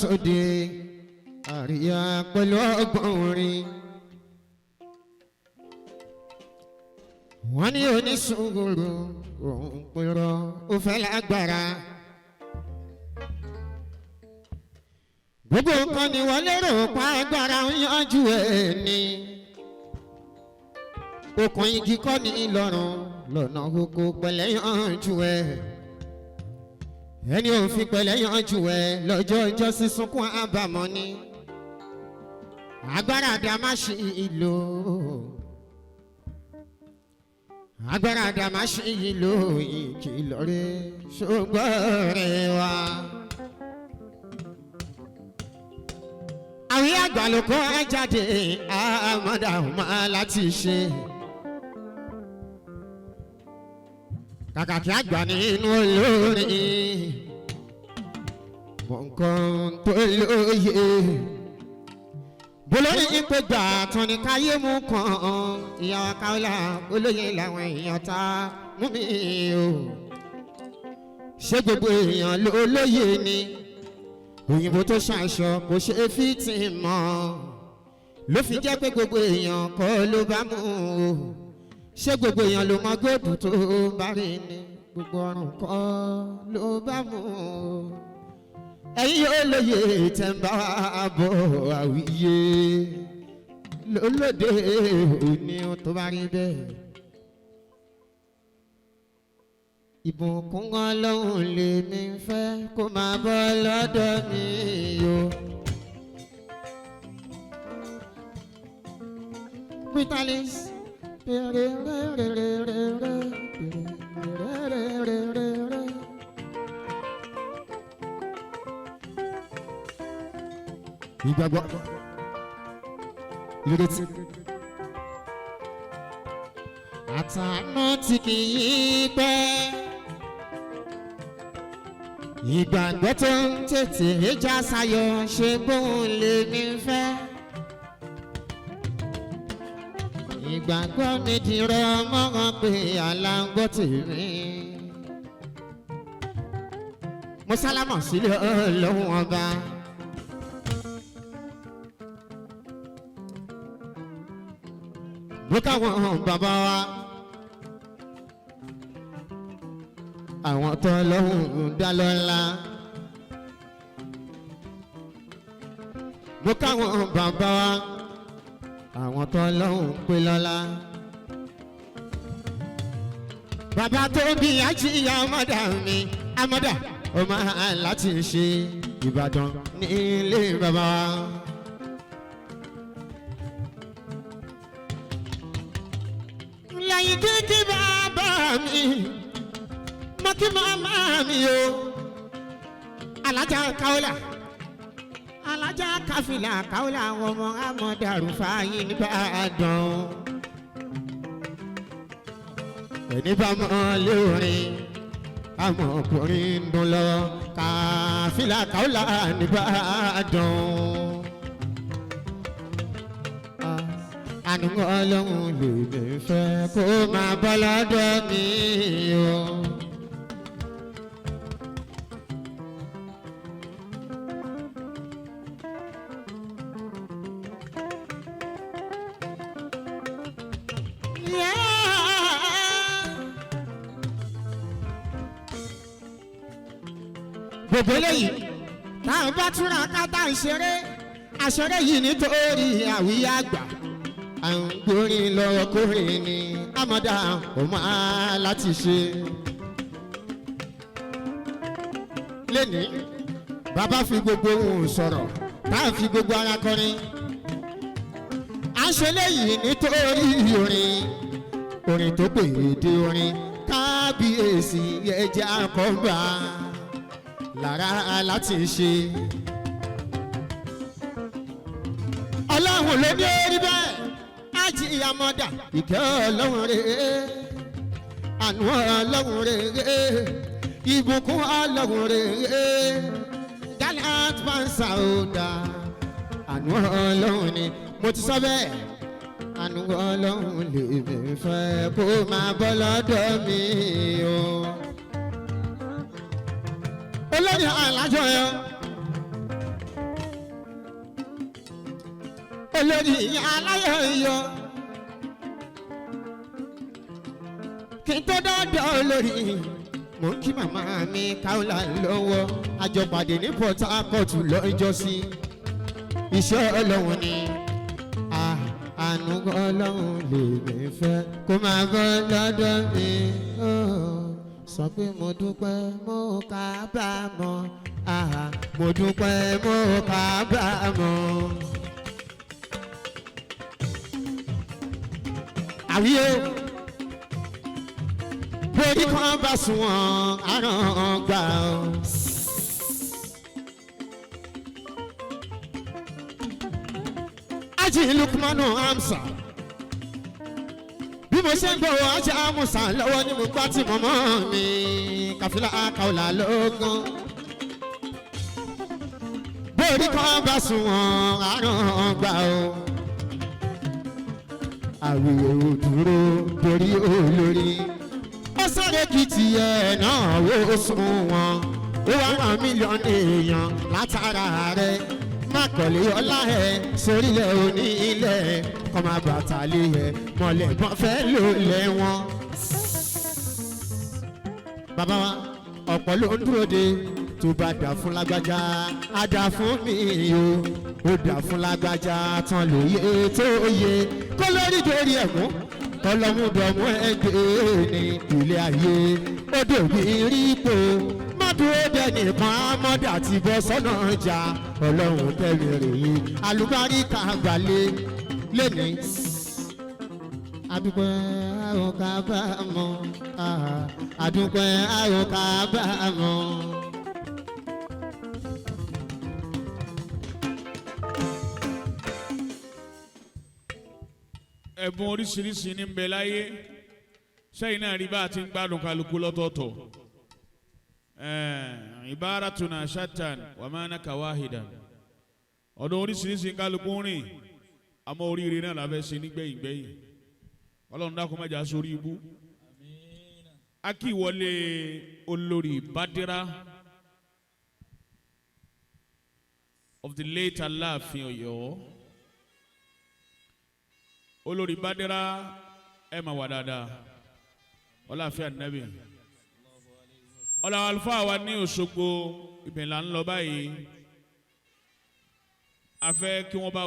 sóde àríyá pẹ̀lú ọgbọ́n orin. wọ́n ní onísùúrù òun pèrò ó fẹ́ lágbára. gbogbo nǹkan ni wọ́n lérò pa agbára ń yanjú ẹ̀ ni. okùn igi kọ́ ní ìlọrun lọ́nà oko pẹ̀lẹ́ yanjú ẹ̀. ẹni ò fi pẹ̀lẹ́ yanjú ẹ̀ lọ́jọ́ ìjọ sísunkún àbámọ̀ ni. agbára dá má ṣe ìlò. agbára dá má ṣe ìlò ìkìlọ̀ rẹ̀ ṣùgbọ́n rẹ̀ wá. àwọn àgbà ló kọ́ ẹ jáde àmọ́dá ọmọ láti ṣe. kàkà kí àgbà nínú olórin mọ̀ nǹkan tó lóye. bolórí ìpè gbà tán ní káyé mú kan ìyàwó Kaola olóye làwọn èèyàn ta mú mi o. ṣé gbogbo èèyàn ló lóye ni? òyìnbó tó ṣàṣọ kò ṣe é fi tì mọ́ ló fi jẹ́ pé gbogbo èèyàn kọ́ ló bá mú o. ṣé gbogbo èèyàn ló mọ góòdù tó bá rí ni? gbogbo ọrùn kọ́ ló bá mú o. ẹ̀yin yóò lóye tẹ̀ ń bá bọ̀ àwíyé lólóde òní tó bá rí bẹ́ẹ̀. ìbùkún Ọlọ́run lèmi fẹ́ kó máa bọ́ lọ́dọ̀ mi o. Vitalis. ìgbàgbọ́ ìrètí àtàná tí kì í pẹ́. ìgbàgbọ́ tó ń tètè já sayọ̀ ṣe bóun lè ní fẹ́. ìgbàgbọ́ mi dìrọ̀ mọ́ràn pé aláǹgbọ́ tèmi. mo sálámọ̀ sílé Ọlọ́run ọba. mo káwọn bàbá wa. àwọn tó lọ́hùn dá lọ́lá. mo káwọn bàbá wa. àwọn tó lọ́hùn pé lọ́lá. bàbá tó bí ajíyá ọmọdà mi amọ́dà ọmọ láti ṣe Ìbàdàn ní ilé bàbá wa. lẹ́yìn kíkí bàbá mi mọ́kí màmá mi o. alájà Kaola alájà káfílà Kaola àwọn ọmọ amọ̀dàrú fàáyé nìbàdàn. ẹni bá mọ̀ lórin àmọ́ ọkùnrin ń dún lọ káfílà Kaola nìbàdàn. àánú Ọlọ́run lèmi fẹ́ kó máa bọ́ lọ́dọ̀ mi o. gbogbo eléyìí táwọn bá túra kátà ìṣeré àṣeré yìí nítorí àwíyá àgbà. àwọn gbórin lọ́wọ́ kórìn ni amọ̀dá ọmọ láti ṣe. lẹ́ni bàbá fi gbogbo ohùn sọ̀rọ̀ táà fi gbogbo ara kọrin. à ń ṣe léyìí nítorí orin tó pè é dé orin kábíyèsí ẹ̀jẹ̀ àkọ́gbà lára láti ṣe. Ọlọ́run ló dé rí bẹ́ẹ̀. Ájì àmọ́dá ìkẹ́ Ọlọ́run rèé. Àánú Ọlọ́run rèé. Ìbùkún Ọlọ́run rèé. Gallant Bansa Oda. Àánú Ọlọ́run ni mo ti sọ bẹ́ẹ̀. Àánú Ọlọ́run lèmi fẹ́ kó máa bọ́ lọ́dọ̀ mi o. olórí alájọ yẹn olórí aláyọ̀yọ̀ kí n tó dọ́dọ̀ olórí mo kí màmá mi Kaola lọ́wọ́ àjọpàdé ní Port Harcourt lọ́jọ́ sí iṣẹ́ Ọlọ́run ni àánú Ọlọ́run lè mi fẹ́ kó máa bọ́ lọ́dọ̀ mi sọ pé mo dúpẹ́ mo kábàámọ̀ mo dúpẹ́ mo kábàámọ̀. àwíyé borí kan bá sùn wọ́n àrùn gbà ọ́. Aji Lukmanu Hamza bí mo ṣe ń gbọ́ ajá Musa lọ́wọ́ ní mo gbá tí mọ́mọ́ mi Kàfílà Kaola lógún. borí kan bá sùn wọ́n àrùn gbà ọ́. àwíyé ò dúró borí olórí ó sáré kìtì ẹ̀ náà wó sùn wọn ó wá ràn mílíọ̀nù èèyàn látara rẹ̀ má kọ̀lé ọlá ẹ̀ sórílẹ̀ òní ilẹ̀ kọ́ máa bàtà lé ẹ̀ mọ̀lẹ́gbọ́n fẹ́ lò lẹ́wọ̀n. bàbá wa ọ̀pọ̀ ló ń dúró de tó bá dà fún lágbájá á dà fún mi o ó dà fún lágbájá tán lóye tó yẹ kó lórí dórí ẹ̀gún tọ́lọ́múdọ̀mú ẹgbẹ́ ní ilé ayé ó dòbí rí ipò mọ́dúró dẹ́nì kan ámọ́dà ti bọ́ sọ́nà ọjà Ọlọ́run tẹ̀lé rèé alùbáríkà gbalẹ̀ lẹ́ni. adúpẹ́ àrùn kábàámọ̀ adúpẹ́ àrùn kábàámọ̀. ẹ̀bùn oríṣiríṣi ní bẹ láyé sẹ́yìn náà rí bá a ti ń gbádùn kálukú lọ́tọ̀ọ̀tọ̀ ibaratuna shatan wa manaka wahidan ọdún oríṣiríṣi kálukú rìn àmọ́ oríire náà la fẹ́ ṣe nígbẹ̀yìn gbẹ̀yìn Ọlọ́run dákun má jà sórí ibú. a kì í wọlé olórí Badira of the late Aláàfin Ọ̀yọ́. olórí Badira ẹ máa wà dáadáa ọláfíà nàbì ọlá àlùfáà wa ní Òṣogbo ibẹ̀ là ń lọ báyìí a fẹ́ kí wọ́n bá